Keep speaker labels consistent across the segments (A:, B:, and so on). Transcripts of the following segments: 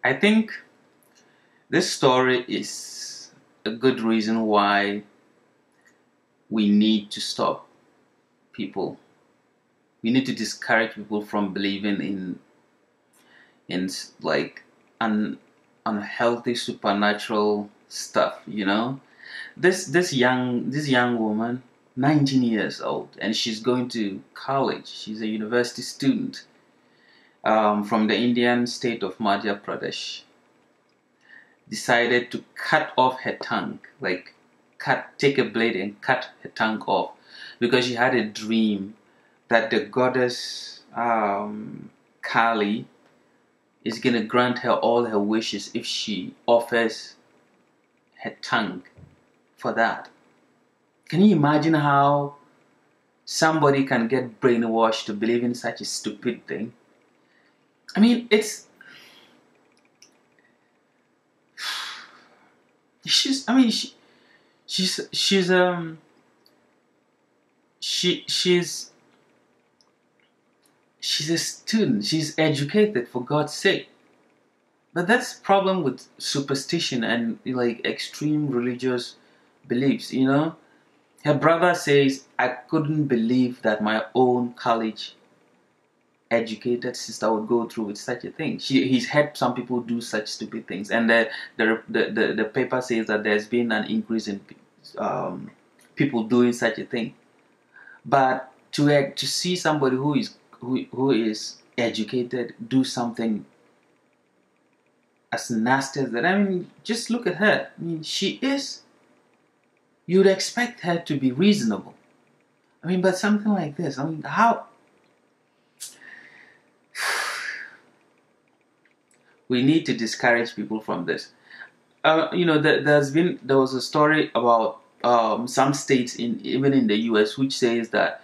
A: I think this story is a good reason why we need to stop people. We need to discourage people from believing in like unhealthy supernatural stuff. This young woman, 19 years old, and she's going to college. She's a university student from the Indian state of Madhya Pradesh. Decided to cut off her tongue, like take a blade and cut her tongue off, because she had a dream that the goddess Kali is gonna grant her all her wishes if she offers her tongue for that. Can you imagine how somebody can get brainwashed to believe in such a stupid thing? I mean, she's a student. She's educated, for God's sake. But that's the problem with superstition and like extreme religious beliefs. Her brother says, I couldn't believe that my own college educated sister would go through with such a thing. He's had some people do such stupid things, and the paper says that there's been an increase in people doing such a thing. But to see somebody who is educated do something as nasty as that, I mean, just look at her. I mean, you'd expect her to be reasonable. I mean, but something like this, I mean, how? We need to discourage people from this. There was a story about some states even in the U.S. which says that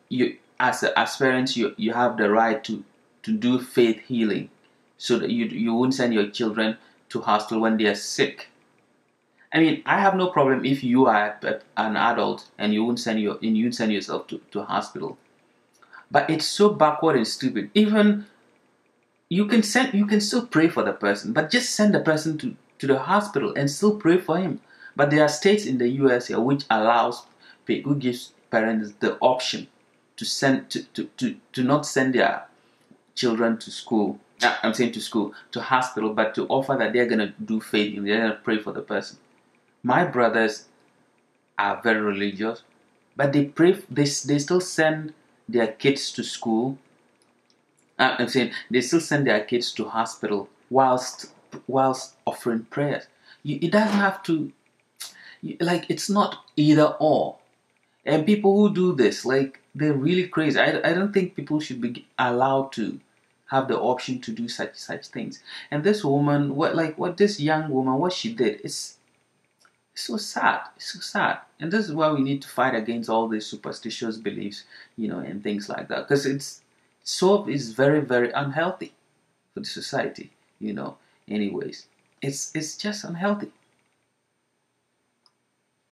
A: you as parents you have the right to do faith healing, so that you won't send your children to hospital when they are sick. I mean, I have no problem if you are an adult and you won't send yourself to hospital. But it's so backward and stupid. Even you can still pray for the person, but just send the person to the hospital and still pray for him. But there are states in the US here which gives parents the option to not send their children to school. I'm saying to hospital, but to offer that they're gonna do faith and they're gonna pray for the person. My brothers are very religious, but they pray. They still send their kids to school. I'm saying they still send their kids to hospital whilst offering prayers. It doesn't have to, it's not either or. And people who do this, they're really crazy. I don't think people should be allowed to have the option to do such things. And this woman, what this young woman, what she did, it's so sad. It's so sad. And this is why we need to fight against all these superstitious beliefs, and things like that. Because soap is very, very unhealthy for the society, anyways. It's just unhealthy.